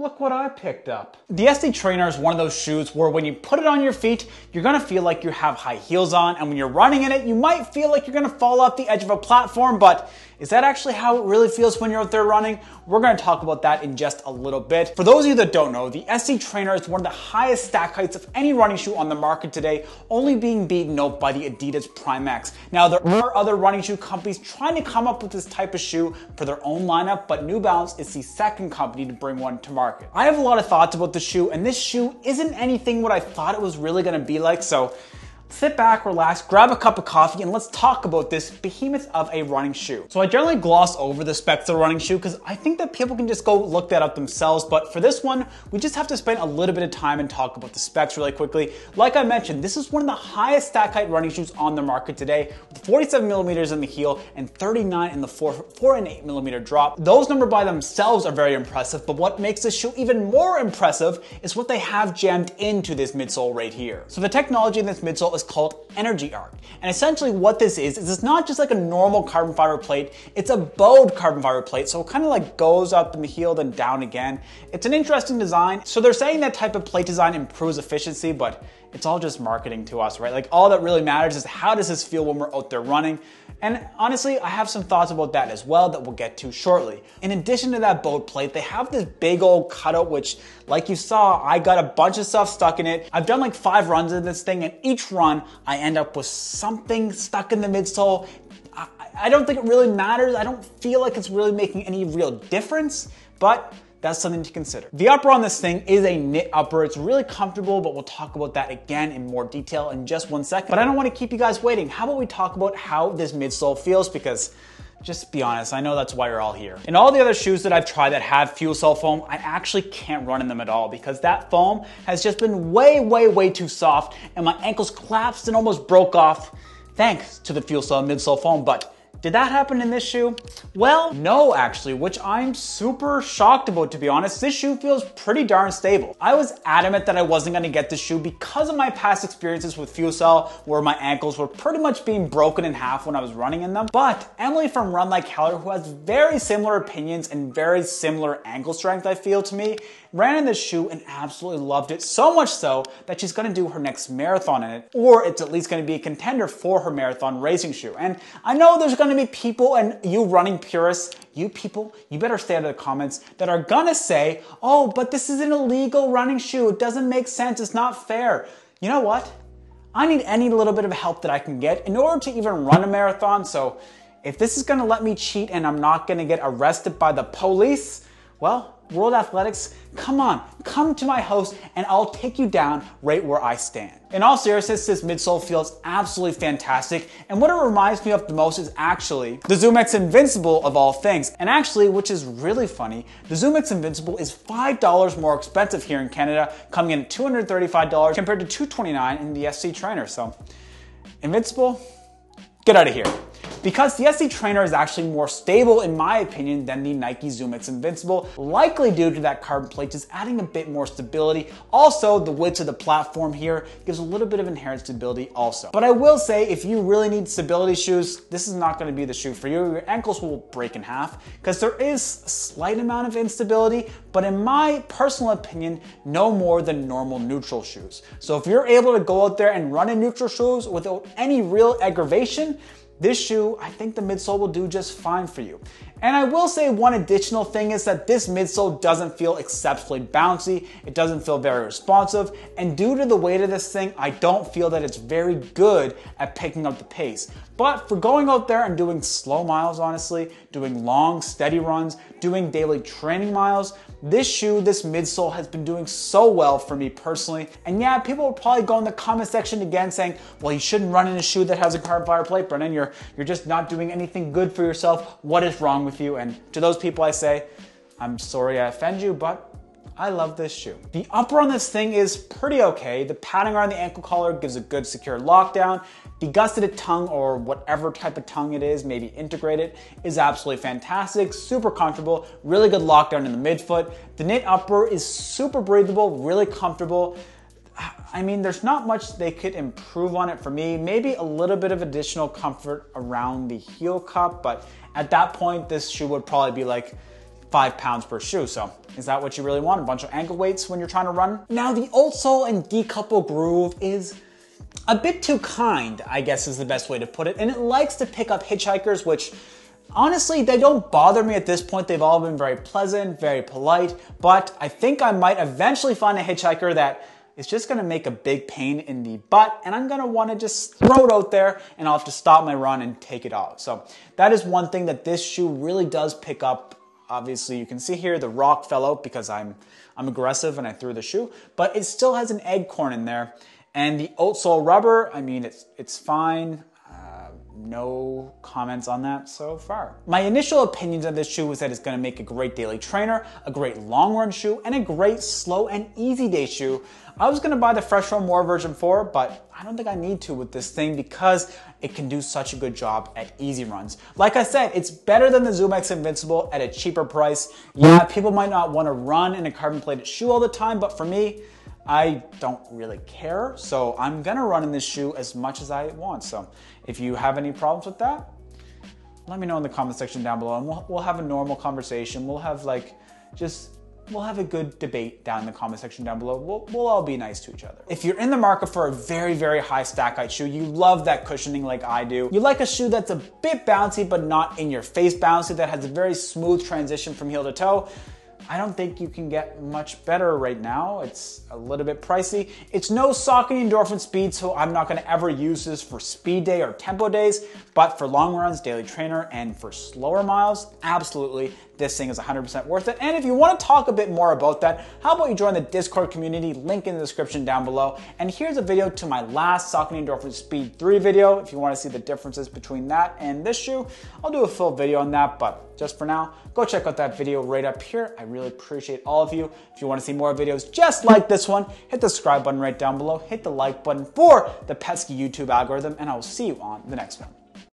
look what I picked up. The SD Trainer is one of those shoes where when you put it on your feet, you're gonna feel like you have high heels on, and when you're running in it, you might feel like you're gonna fall off the edge of a platform, but is that actually how it really feels when you're out there running? We're gonna talk about that in just a little bit. For those of you that don't know, the SD Trainer is one of the highest stack heights of any running shoe on the market today, only being beaten out by the Adidas Prime X. Now, there are other running shoe companies trying to come up with this type of shoe for their own lineup, but New Balance is the second company to bring one to market. I have a lot of thoughts about the shoe, and this shoe isn't anything what I thought it was really gonna be like, so sit back, relax, grab a cup of coffee, and let's talk about this behemoth of a running shoe. So I generally gloss over the specs of the running shoe because I think that people can just go look that up themselves, but for this one, we just have to spend a little bit of time and talk about the specs really quickly. Like I mentioned, this is one of the highest stack height running shoes on the market today, with 47 millimeters in the heel and 39 in the 4 and 8 millimeter drop. Those numbers by themselves are very impressive, but what makes this shoe even more impressive is what they have jammed into this midsole right here. So the technology in this midsole is called Energy Arc. And essentially what this is it's not just like a normal carbon fiber plate, it's a bowed carbon fiber plate. So it kind of like goes up in the heel, then down again. It's an interesting design. So they're saying that type of plate design improves efficiency, but it's all just marketing to us, right? Like all that really matters is how does this feel when we're out there running? And honestly, I have some thoughts about that as well that we'll get to shortly. In addition to that bowed plate, they have this big old cutout, which like you saw, I got a bunch of stuff stuck in it. I've done like 5 runs of this thing, and each run I end up with something stuck in the midsole. I don't think it really matters. I don't feel like it's really making any real difference, but that's something to consider. The upper on this thing is a knit upper. It's really comfortable, but we'll talk about that again in more detail in just 1 second. But I don't want to keep you guys waiting. How about we talk about how this midsole feels? Because just be honest, I know that's why you're all here. In all the other shoes that I've tried that have fuel cell foam, I actually can't run in them at all because that foam has just been way too soft, and my ankles collapsed and almost broke off thanks to the fuel cell midsole foam. But did that happen in this shoe? Well, no actually, which I'm super shocked about, to be honest. This shoe feels pretty darn stable. I was adamant that I wasn't gonna get this shoe because of my past experiences with fuel cell where my ankles were pretty much being broken in half when I was running in them. But Emily from Run Like Heller, who has very similar opinions and very similar ankle strength, I feel, to me, ran in this shoe and absolutely loved it, so much so that she's gonna do her next marathon in it, or it's at least gonna be a contender for her marathon racing shoe. And I know there's gonna be people, and you running purists, you people, you better stay out of the comments, that are gonna say, oh, but this is an illegal running shoe, it doesn't make sense, it's not fair. You know what? I need any little bit of help that I can get in order to even run a marathon, so if this is gonna let me cheat and I'm not gonna get arrested by the police, well, World Athletics, come on, come to my house and I'll take you down right where I stand. In all seriousness, this midsole feels absolutely fantastic, and what it reminds me of the most is actually the ZoomX Invincible of all things. And actually, which is really funny, the ZoomX Invincible is $5 more expensive here in Canada, coming in at $235 compared to $229 in the SD Trainer. So, Invincible, get out of here. Because the SD Trainer is actually more stable, in my opinion, than the Nike ZoomX Invincible, likely due to that carbon plate just adding a bit more stability. Also, the width of the platform here gives a little bit of inherent stability also. But I will say, if you really need stability shoes, this is not going to be the shoe for you. Your ankles will break in half because there is a slight amount of instability, but in my personal opinion, no more than normal neutral shoes. So if you're able to go out there and run in neutral shoes without any real aggravation, this shoe, I think the midsole will do just fine for you. And I will say one additional thing is that this midsole doesn't feel exceptionally bouncy, it doesn't feel very responsive, and due to the weight of this thing, I don't feel that it's very good at picking up the pace. But for going out there and doing slow miles, honestly, doing long, steady runs, doing daily training miles, this shoe, this midsole has been doing so well for me personally. And yeah, people will probably go in the comment section again saying, well, you shouldn't run in a shoe that has a carbon fiber plate, Brendon. You're just not doing anything good for yourself. What is wrong with you? And to those people I say, I'm sorry I offend you, but I love this shoe. The upper on this thing is pretty okay. The padding around the ankle collar gives a good secure lockdown. The gusseted tongue, or whatever type of tongue it is, maybe integrated, is absolutely fantastic, super comfortable, really good lockdown in the midfoot. The knit upper is super breathable, really comfortable. I mean, there's not much they could improve on it for me. Maybe a little bit of additional comfort around the heel cup, but at that point, this shoe would probably be like 5 pounds per shoe. So is that what you really want? A bunch of ankle weights when you're trying to run? Now the outsole and decouple groove is a bit too kind, I guess is the best way to put it. And it likes to pick up hitchhikers, which honestly, they don't bother me at this point. They've all been very pleasant, very polite, but I think I might eventually find a hitchhiker that is just gonna make a big pain in the butt, and I'm gonna wanna just throw it out there and I'll have to stop my run and take it off. So that is one thing that this shoe really does pick up. Obviously, you can see here the rock fell out because I'm aggressive and I threw the shoe, but it still has an acorn in there. And the outsole rubber, I mean, it's fine. No comments on that so far. My initial opinions of this shoe was that it's gonna make a great daily trainer, a great long run shoe, and a great slow and easy day shoe. I was gonna buy the Fresh Roam More version 4, but I don't think I need to with this thing because it can do such a good job at easy runs. Like I said, it's better than the Zoom X Invincible at a cheaper price. Yeah, people might not wanna run in a carbon plated shoe all the time, but for me, I don't really care, so I'm gonna run in this shoe as much as I want. So if you have any problems with that, let me know in the comment section down below, and we'll have a normal conversation. We'll have we'll have a good debate down in the comment section down below. We'll all be nice to each other. If you're in the market for a very, very high stack height shoe, you love that cushioning like I do. You like a shoe that's a bit bouncy, but not in your face bouncy, that has a very smooth transition from heel to toe. I don't think you can get much better right now. It's a little bit pricey. It's no Saucony Endorphin Speed, so I'm not gonna ever use this for speed day or tempo days, but for long runs, daily trainer, and for slower miles, absolutely, this thing is 100% worth it. And if you wanna talk a bit more about that, how about you join the Discord community, link in the description down below. And here's a video to my last Saucony Endorphin Speed 3 video. If you wanna see the differences between that and this shoe, I'll do a full video on that, but just for now, go check out that video right up here. I really appreciate all of you. If you wanna see more videos just like this one, hit the subscribe button right down below, hit the like button for the pesky YouTube algorithm, and I will see you on the next one.